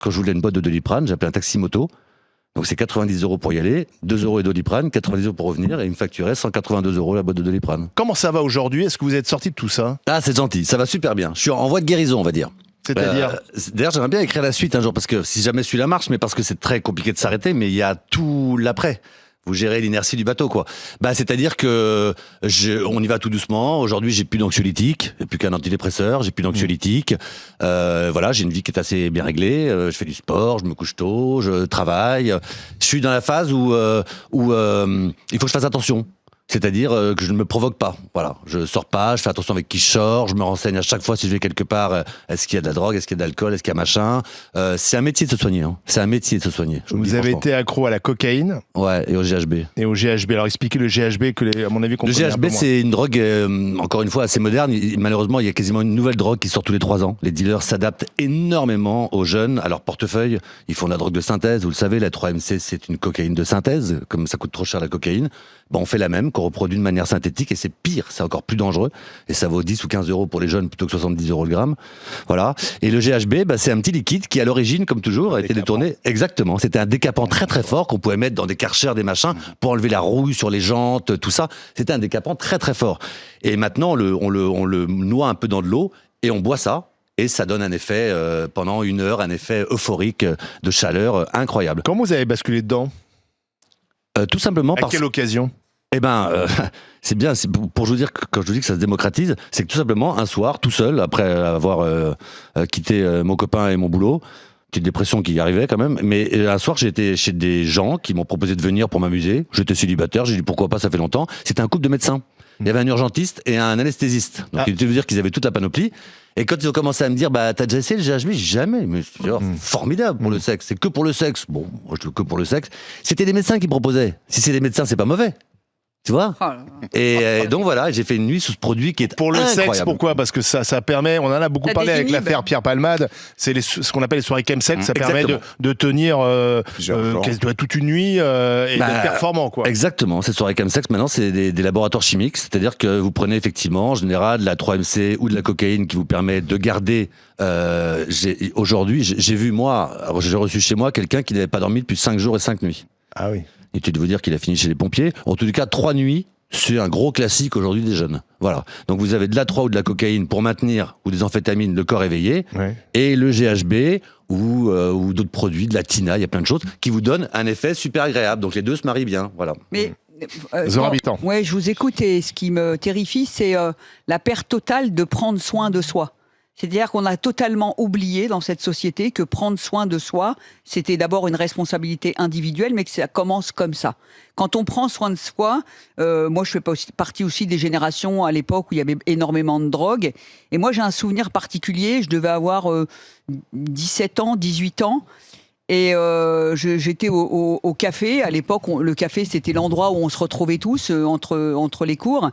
Quand je voulais une boîte de Doliprane, j'appelais un taxi moto. Donc c'est 90 € pour y aller, 2 € et Doliprane, 90 € pour revenir, et il me facturait 182 € la boîte de Doliprane. Comment ça va aujourd'hui ? Est-ce que vous êtes sorti de tout ça ? Ah, c'est gentil, ça va super bien. Je suis en voie de guérison, on va dire. C'est-à-dire D'ailleurs, j'aimerais bien écrire la suite un jour, parce que si jamais celui-là marche, mais parce que c'est très compliqué de s'arrêter, mais il y a tout l'après. Vous gérez l'inertie du bateau, quoi. C'est-à-dire que on y va tout doucement. Aujourd'hui, j'ai plus d'anxiolytique, plus qu'un antidépresseur, j'ai plus d'anxiolytique. Voilà, j'ai une vie qui est assez bien réglée. Je fais du sport, je me couche tôt, je travaille. Je suis dans la phase où il faut que je fasse attention. C'est-à-dire que je ne me provoque pas. Voilà, je sors pas, je fais attention avec qui je sors, je me renseigne à chaque fois si je vais quelque part. Est-ce qu'il y a de la drogue, est-ce qu'il y a de l'alcool, est-ce qu'il y a machin. C'est un métier de se soigner. Hein. C'est un métier de se soigner. Vous avez été accro à la cocaïne ? Ouais, et au GHB. Et au GHB. Alors expliquez le GHB à mon avis qu'on connaît un peu Le GHB, moins. c'est une drogue, encore une fois, assez moderne. Malheureusement, il y a quasiment une nouvelle drogue qui sort tous les 3 ans. Les dealers s'adaptent énormément aux jeunes, à leur portefeuille. Ils font de la drogue de synthèse. Vous le savez, la 3MC, c'est une cocaïne de synthèse. Comme ça coûte trop cher la cocaïne, on fait la même, qu'on reproduit de manière synthétique, et c'est pire, c'est encore plus dangereux. Et ça vaut 10 ou 15 € pour les jeunes plutôt que 70 € le gramme. Voilà. Et le GHB, c'est un petit liquide qui, à l'origine, comme toujours, a été détourné. Exactement. C'était un décapant très très fort qu'on pouvait mettre dans des Karcher, des machins, pour enlever la rouille sur les jantes, tout ça. C'était un décapant très très fort. Et maintenant, on le noie un peu dans de l'eau et on boit ça. Et ça donne un effet, pendant 1 heure, un effet euphorique de chaleur incroyable. Comment vous avez basculé dedans ? Tout simplement À quelle occasion ? C'est bien, pour vous dire que quand je vous dis que ça se démocratise, c'est que tout simplement, un soir, tout seul, après avoir quitté mon copain et mon boulot, petite dépression qui y arrivait quand même, mais un soir, j'ai été chez des gens qui m'ont proposé de venir pour m'amuser. J'étais célibataire, j'ai dit pourquoi pas, ça fait longtemps. C'était un couple de médecins. Il y avait un urgentiste et un anesthésiste. Donc, il veut dire qu'ils avaient toute la panoplie. Et quand ils ont commencé à me dire, t'as déjà essayé le GHB ? Jamais. Mais c'est formidable pour le sexe. C'est que pour le sexe. Bon, moi, je veux que pour le sexe. C'était des médecins qui proposaient. Si c'est des médecins, c'est pas mauvais. Tu vois ? Et donc voilà, j'ai fait une nuit sous ce produit qui est pour le incroyable. sexe, pourquoi ? Parce que ça permet, on en a beaucoup parlé avec l'affaire Pierre Palmade, c'est ce qu'on appelle les soirées chemsex, ça permet de tenir toute une nuit et d'être performant, quoi. Exactement, ces soirées chemsex maintenant c'est des laboratoires chimiques, c'est-à-dire que vous prenez effectivement en général de la 3MC ou de la cocaïne qui vous permet de garder, aujourd'hui j'ai vu j'ai reçu chez moi quelqu'un qui n'avait pas dormi depuis 5 jours et 5 nuits. Ah oui. Inutile de vous dire qu'il a fini chez les pompiers. En tout cas, 3 nuits, c'est un gros classique aujourd'hui des jeunes. Voilà. Donc vous avez de la 3 ou de la cocaïne pour maintenir, ou des amphétamines, le corps éveillé, et le GHB ou d'autres produits, de la tina, il y a plein de choses qui vous donnent un effet super agréable. Donc les deux se marient bien. Voilà. Mais ouais, je vous écoute et ce qui me terrifie, c'est la perte totale de prendre soin de soi. C'est-à-dire qu'on a totalement oublié dans cette société que prendre soin de soi, c'était d'abord une responsabilité individuelle, mais que ça commence comme ça. Quand on prend soin de soi, moi je fais partie aussi des générations à l'époque où il y avait énormément de drogue. Et moi j'ai un souvenir particulier, je devais avoir 17 ans, 18 ans. Et j'étais au café. À l'époque, le café, c'était l'endroit où on se retrouvait tous entre les cours.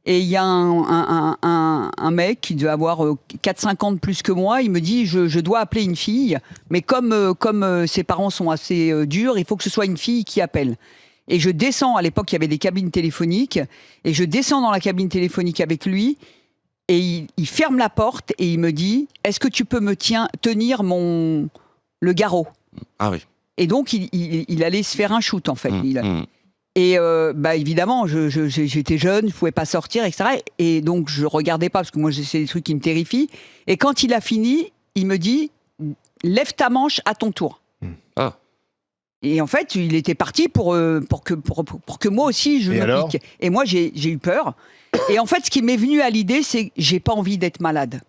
Et il y a un mec qui devait avoir 4-5 ans de plus que moi. Il me dit, je dois appeler une fille. Mais comme ses parents sont assez durs, il faut que ce soit une fille qui appelle. Et je descends, à l'époque, il y avait des cabines téléphoniques. Et je descends dans la cabine téléphonique avec lui. Et il ferme la porte et il me dit, est-ce que tu peux me tenir le garrot ? Ah oui. Et donc, il allait se faire un shoot, en fait. Et évidemment, j'étais jeune, je ne pouvais pas sortir, etc. Et donc, je ne regardais pas, parce que moi, c'est des trucs qui me terrifient. Et quand il a fini, il me dit, lève ta manche à ton tour. Ah. Et en fait, il était parti pour que moi aussi, je me pique. Et moi, j'ai eu peur. Et en fait, ce qui m'est venu à l'idée, c'est que je n'ai pas envie d'être malade.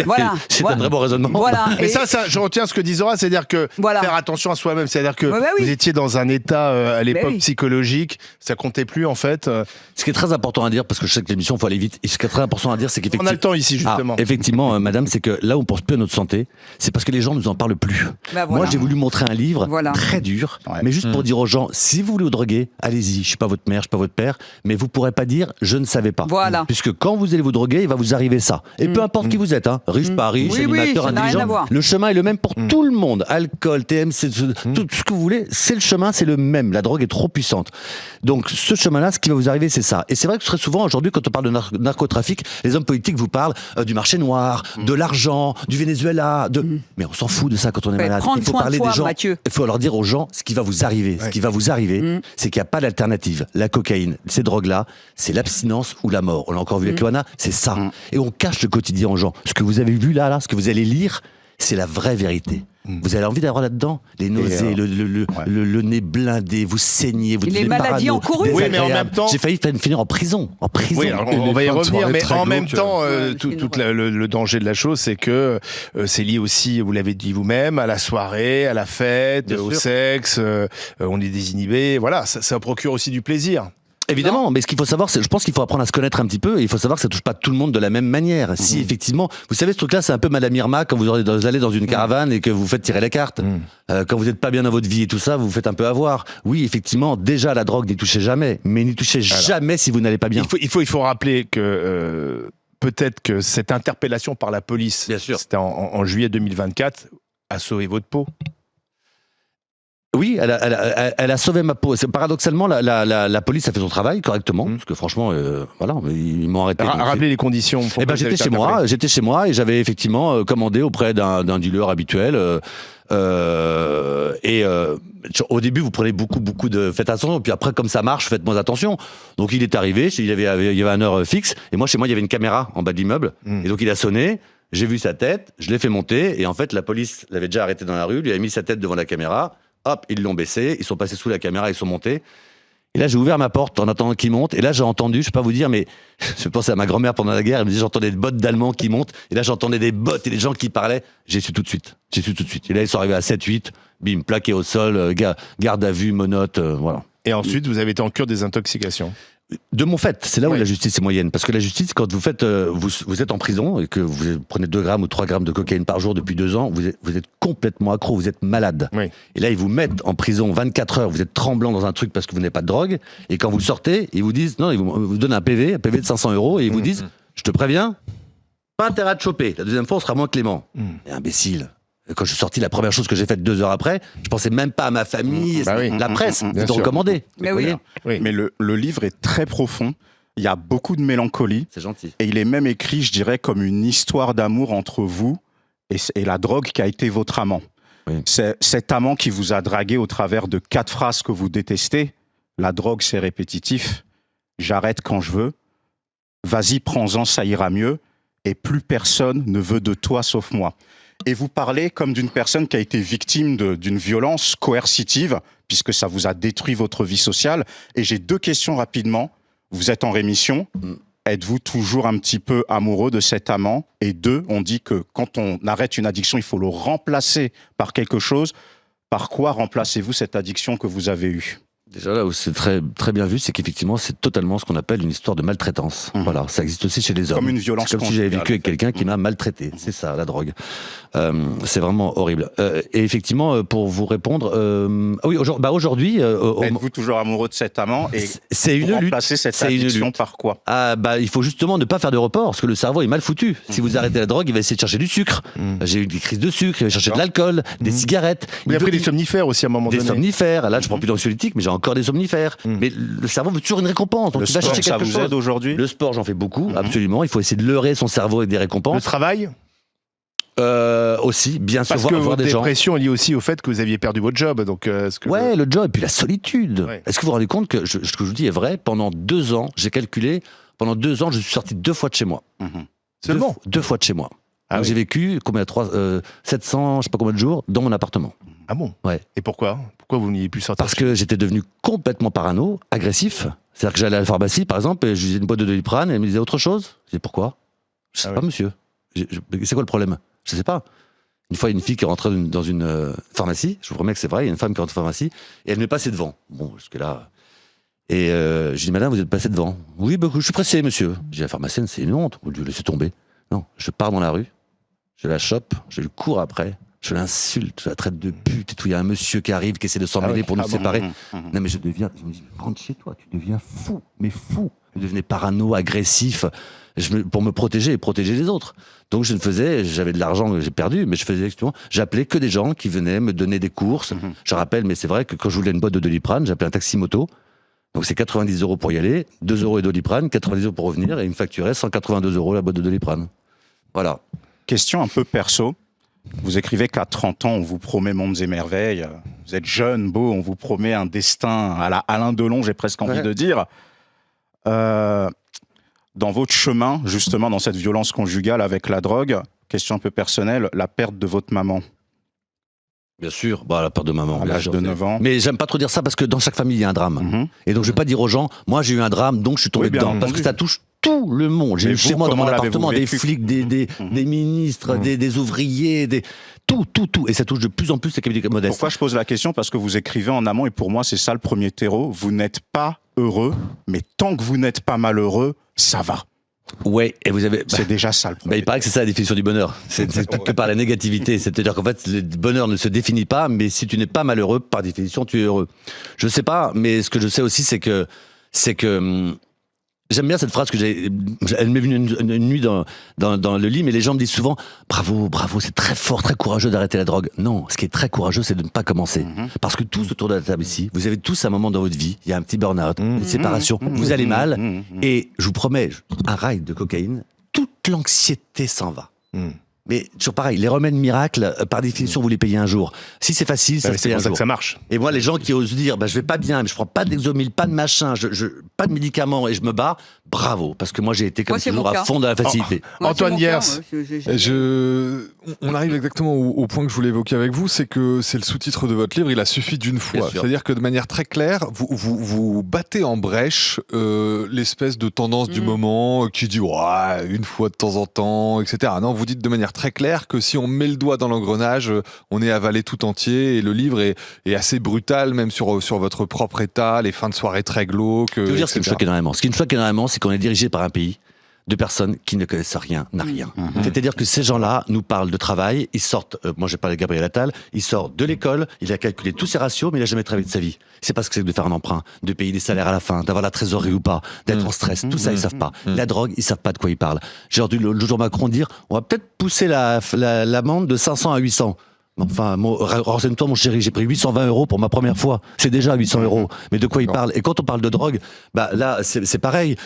Voilà. C'est un très bon raisonnement. Voilà. Mais ça, je retiens ce que dit Zora, c'est-à-dire que faire attention à soi-même, c'est-à-dire que vous étiez dans un état à l'époque psychologique, ça comptait plus en fait. Ce qui est très important à dire, parce que je sais que l'émission, il faut aller vite, et ce qui est très important à dire, c'est qu'effectivement... On a le temps ici, justement. Effectivement, madame, c'est que là où on pense plus à notre santé, c'est parce que les gens ne nous en parlent plus. Moi, j'ai voulu montrer un livre très dur, mais juste pour dire aux gens, si vous voulez vous droguer, allez-y, je suis pas votre mère, je suis pas votre père, mais vous pourrez pas dire, je ne savais pas. Voilà. Puisque quand vous allez vous droguer, il va vous arriver ça. Et peu importe qui vous êtes, hein, riche, pas riche, Oui, animateur, ça n'a rien à intelligent, voir. le chemin est le même pour tout le monde. Alcool, TMC, tout ce que vous voulez, c'est le chemin, c'est le même. La drogue est trop puissante. Donc ce chemin-là, ce qui va vous arriver, c'est ça. Et c'est vrai que très souvent, aujourd'hui, quand on parle de narcotrafic, les hommes politiques vous parlent du marché noir, de l'argent, du Venezuela, mais on s'en fout de ça quand on est malade. Il faut parler des gens. Mathieu. Il faut leur dire aux gens ce qui va vous arriver. Ce qui va vous arriver, c'est qu'il n'y a pas d'alternative. La cocaïne, ces drogues-là, c'est l'abstinence ou la mort. On l'a encore vu avec Loana, c'est ça. Et on cache le quotidien aux gens. Ce que vous avez vu là, ce que vous allez lire, c'est la vraie vérité. Vous avez envie d'avoir là-dedans les nausées, le nez blindé, vous saignez, vous les maladies encourues. Oui, mais en même temps, j'ai failli finir en prison. Oui, alors on va y revenir, mais en même temps, tout le danger de la chose, c'est que c'est lié aussi, vous l'avez dit vous-même, à la soirée, à la fête, au sexe. On est désinhibé. Voilà, ça procure aussi du plaisir. Évidemment, mais ce qu'il faut savoir, c'est, je pense qu'il faut apprendre à se connaître un petit peu, et il faut savoir que ça touche pas tout le monde de la même manière. Si effectivement, vous savez, ce truc-là, c'est un peu Madame Irma quand vous allez dans une caravane et que vous faites tirer les cartes. Quand vous n'êtes pas bien dans votre vie et tout ça, vous vous faites un peu avoir. Oui, effectivement, déjà la drogue, n'y touchez jamais, mais n'y touchez jamais si vous n'allez pas bien. Il faut rappeler que peut-être que cette interpellation par la police, c'était en juillet 2024, a sauvé votre peau. Oui, elle a sauvé ma peau. Paradoxalement, la police a fait son travail correctement, parce que franchement, voilà, ils m'ont arrêté. Rappelez les conditions. J'étais chez moi et j'avais effectivement commandé auprès d'un dealer habituel. Au début, vous prenez beaucoup de... Faites attention, puis après, comme ça marche, faites moins attention. Donc il est arrivé, il y avait une heure fixe, et moi, chez moi, il y avait une caméra en bas de l'immeuble, et donc il a sonné. J'ai vu sa tête, je l'ai fait monter, et en fait, la police l'avait déjà arrêté dans la rue, lui a mis sa tête devant la caméra. Hop, ils l'ont baissé, ils sont passés sous la caméra, ils sont montés. Et là, j'ai ouvert ma porte en attendant qu'ils montent. Et là, j'ai entendu, je ne vais pas vous dire, mais je pensais à ma grand-mère pendant la guerre. Elle me disait, j'entendais des bottes d'Allemands qui montent. Et là, j'entendais des bottes et des gens qui parlaient. J'ai su tout de suite. Et là, ils sont arrivés à 7-8, bim, plaqués au sol, garde à vue, menottes, voilà. Et ensuite, vous avez été en cure des intoxications. De mon fait, c'est là où la justice est moyenne. Parce que la justice, quand vous faites, vous êtes en prison et que vous prenez 2 grammes ou 3 grammes de cocaïne par jour depuis 2 ans, vous êtes complètement accro, vous êtes malade. Oui. Et là, ils vous mettent en prison 24 heures, vous êtes tremblant dans un truc parce que vous n'avez pas de drogue. Et quand vous sortez, ils vous disent, non, ils vous donnent un PV de 500 €, et ils vous disent, je te préviens, pas intérêt à te choper. La deuxième fois, on sera moins clément. Et imbécile. Quand je suis sorti, la première chose que j'ai faite 2 heures après, je pensais même pas à ma famille, la presse, c'était recommandé. Mais Mais le livre est très profond. Il y a beaucoup de mélancolie. C'est gentil. Et il est même écrit, je dirais, comme une histoire d'amour entre vous et la drogue qui a été votre amant. Oui. C'est cet amant qui vous a dragué au travers de 4 phrases que vous détestez. La drogue, c'est répétitif. J'arrête quand je veux. Vas-y, prends-en, ça ira mieux. Et plus personne ne veut de toi sauf moi. Et vous parlez comme d'une personne qui a été victime d'une violence coercitive, puisque ça vous a détruit votre vie sociale. Et j'ai 2 questions rapidement. Vous êtes en rémission. Êtes-vous toujours un petit peu amoureux de cet amant? Et 2, on dit que quand on arrête une addiction, il faut le remplacer par quelque chose. Par quoi remplacez-vous cette addiction que vous avez eue? Déjà, là où c'est très, très bien vu, c'est qu'effectivement, c'est totalement ce qu'on appelle une histoire de maltraitance. Voilà, ça existe aussi chez les hommes. Comme une violence conjugale. Comme si j'avais vécu avec quelqu'un qui m'a maltraité. C'est ça, la drogue. C'est vraiment horrible. Et effectivement, pour vous répondre, oui, aujourd'hui... Êtes-vous toujours amoureux de cet amant? Et c'est une lutte. Remplacer cette addiction par quoi? Il faut justement ne pas faire de report, parce que le cerveau est mal foutu. Si vous arrêtez la drogue, il va essayer de chercher du sucre. J'ai eu des crises de sucre, il va chercher de l'alcool, des cigarettes. Vous avez pris des somnifères aussi à un moment donné. Des somnifères. Là, je prends plus d'anxiolytiques, mais j'ai encore des somnifères. Mais le cerveau veut toujours une récompense. Donc le sport, ça vous aide aujourd'hui? Le sport, j'en fais beaucoup, absolument. Il faut essayer de leurrer son cerveau avec des récompenses. Le travail aussi, bien sûr, parce que votre dépression est liée aussi au fait que vous aviez perdu votre job. Donc, le job, et puis la solitude. Ouais. Est-ce que vous vous rendez compte que ce que je vous dis est vrai? Pendant 2 ans, j'ai calculé, pendant 2 ans, je suis sorti 2 fois de chez moi. Seulement 2 fois de chez moi. Donc j'ai vécu 700, je sais pas combien de jours, dans mon appartement. Ah bon? Ouais. Et pourquoi vous n'ayez plus sorti? Parce que j'étais devenu complètement parano, agressif. C'est-à-dire que j'allais à la pharmacie, par exemple, et je disais une boîte de Doliprane, et elle me disait autre chose. Je disais pourquoi? Je sais pas, monsieur. C'est quoi le problème? Je sais pas. Une fois, il y a une fille qui est rentrée dans une pharmacie, je vous promets que c'est vrai, il y a une femme qui est rentrée dans une pharmacie, et elle m'est passée devant. Bon, jusque-là. Et je dis, madame, vous êtes passée devant? Oui, je suis pressé, monsieur. Je dis, la pharmacienne, c'est une honte. Vous lui laissez tomber. Non, je pars dans la rue, je la chope, je lui cours après, Je l'insulte, je la traite de pute et tout. Il y a un monsieur qui arrive, qui essaie de s'en mêler pour nous séparer. Non, mais je me dis, rentre chez toi, tu deviens fou, mais fou. Je devenais parano, agressif, pour me protéger et protéger les autres. Donc je ne faisais, j'avais de l'argent que j'ai perdu, mais je faisais exactement, j'appelais que des gens qui venaient me donner des courses. Je rappelle, mais c'est vrai que quand je voulais une boîte de Doliprane, j'appelais un taxi moto. Donc c'est 90 € pour y aller, 2 € et Doliprane, 90 € pour revenir, et il me facturait 182 € la boîte de Doliprane. Voilà. Question un peu perso. Vous écrivez qu'à 30 ans, on vous promet mondes et merveilles. Vous êtes jeune, beau, on vous promet un destin à la Alain Delon, j'ai presque envie de dire. Dans votre chemin, justement, dans cette violence conjugale avec la drogue, question un peu personnelle, la perte de votre maman. Bien sûr, la perte de maman. À l'âge de 9 ans. Mais j'aime pas trop dire ça parce que dans chaque famille, il y a un drame. Et donc je vais pas dire aux gens, moi j'ai eu un drame, donc je suis tombé dedans. Parce que ça touche tout le monde. J'ai eu chez moi dans mon appartement des flics, des ministres, des ouvriers, tout. Et ça touche de plus en plus les communautés modestes. Pourquoi je pose la question? Parce que vous écrivez en amont, et pour moi c'est ça le premier terreau, vous n'êtes pas heureux, mais tant que vous n'êtes pas malheureux, ça va. Ouais, et vous avez. C'est déjà ça le premier. Il paraît que c'est ça la définition du bonheur. C'est que par la négativité. C'est-à-dire qu'en fait, le bonheur ne se définit pas, mais si tu n'es pas malheureux, par définition, tu es heureux. Je sais pas, mais ce que je sais aussi, c'est que j'aime bien cette phrase elle m'est venue une nuit dans le lit, mais les gens me disent souvent bravo, c'est très fort, très courageux d'arrêter la drogue. Non, ce qui est très courageux, c'est de ne pas commencer. Parce que tous autour de la table ici, vous avez tous un moment dans votre vie, il y a un petit burn-out, une séparation, vous allez mal, et je vous promets, un rail de cocaïne, toute l'anxiété s'en va. Mais toujours pareil, les remèdes miracles, par définition, vous les payez un jour. Si c'est facile, ça se paye un jour. C'est pour ça que ça marche. Et moi, les gens qui osent dire, je vais pas bien, mais je prends pas d'Exomil, pas de machin, pas de médicaments et je me bats, bravo. Parce que moi, j'ai été comme toujours à fond dans la facilité. Antoine Diers. On arrive exactement au point que je voulais évoquer avec vous, c'est que c'est le sous-titre de votre livre, il a suffi d'une fois. C'est-à-dire que de manière très claire, vous battez en brèche l'espèce de tendance du moment qui dit une fois de temps en temps, etc. Non, vous dites de manière très clair que si on met le doigt dans l'engrenage, on est avalé tout entier, et le livre est assez brutal, même sur votre propre état, les fins de soirée très glauques. Je veux dire, ce qui me choque énormément. Ce qui me choque énormément, c'est qu'on est dirigé par un pays de personnes qui ne connaissent rien. C'est-à-dire que ces gens-là nous parlent de travail, ils sortent, moi j'ai parlé de Gabriel Attal, il sort de l'école, il a calculé tous ses ratios, mais il n'a jamais travaillé de sa vie. C'est pas ce que c'est de faire un emprunt, de payer des salaires à la fin, d'avoir la trésorerie ou pas, d'être en stress, tout ça ils savent pas. La drogue, ils savent pas de quoi ils parlent. J'ai entendu le jour Macron dire, on va peut-être pousser l'amende de 500 à 800. Enfin, renseigne-toi mon chéri, j'ai pris 820 € pour ma première fois. C'est déjà 800 €. Mais de quoi il parle? Et quand on parle de drogue, là c'est pareil.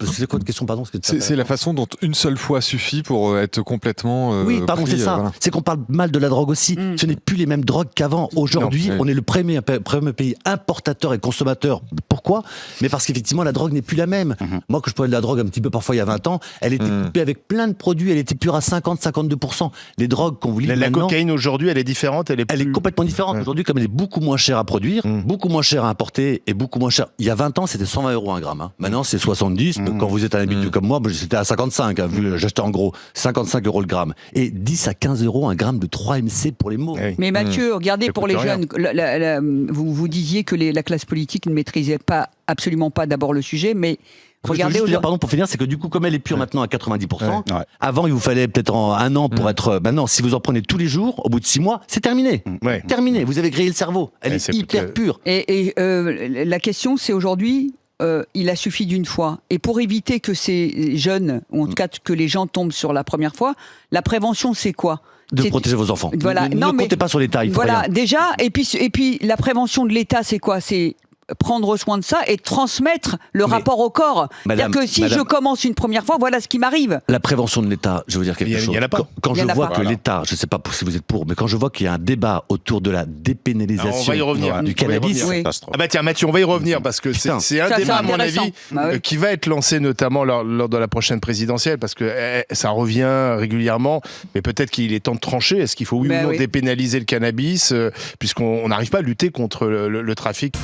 C'est quoi de question, pardon? C'est la façon dont une seule fois suffit pour être complètement. Oui, pardon, c'est ça. Voilà. C'est qu'on parle mal de la drogue aussi. Ce n'est plus les mêmes drogues qu'avant. Aujourd'hui, on est le premier pays importateur et consommateur. Pourquoi? Mais parce qu'effectivement, la drogue n'est plus la même. Moi, quand je prenais de la drogue un petit peu parfois il y a 20 ans, elle était coupée avec plein de produits, elle était pure à 50-52%. Les drogues qu'on vous livre la maintenant, cocaïne aujourd'hui, elle est différente. Elle est complètement différente. Aujourd'hui, comme elle est beaucoup moins chère à produire, beaucoup moins chère à importer et beaucoup moins chère. Il y a 20 ans, c'était 120 € un gramme. Maintenant, c'est 70. Quand vous êtes un habitué comme moi, c'était à 55, j'achetais en gros 55 € le gramme. Et 10 à 15 € un gramme de 3MC pour les mots. Mais Mathieu, regardez pour les jeunes, vous disiez que la classe politique ne maîtrisait absolument pas d'abord le sujet, mais regardez pardon, pour finir, c'est que du coup, comme elle est pure maintenant à 90%, avant il vous fallait peut-être un an pour être. Maintenant, si vous en prenez tous les jours, au bout de 6 mois, c'est terminé. Terminé. Vous avez grillé le cerveau. Elle est hyper pure. Et la question, c'est aujourd'hui. Il a suffi d'une fois. Et pour éviter que ces jeunes, ou en tout cas que les gens tombent sur la première fois, la prévention, c'est quoi? De protéger vos enfants. Voilà. Ne comptez pas sur l'État. Voilà, déjà. Et puis la prévention de l'État, c'est quoi? C'est prendre soin de ça et transmettre le rapport au corps. C'est-à-dire que si je commence une première fois, voilà ce qui m'arrive. La prévention de l'État, je veux dire quelque chose. Il y en a pas. Quand je vois que l'État, je ne sais pas si vous êtes pour, mais quand je vois qu'il y a un débat autour de la dépénalisation du cannabis. Ah bah tiens Mathieu, on va y revenir parce que c'est un débat à mon avis qui va être lancé notamment lors de la prochaine présidentielle parce que ça revient régulièrement, mais peut-être qu'il est temps de trancher. Est-ce qu'il faut ou non dépénaliser le cannabis puisqu'on n'arrive pas à lutter contre le trafic?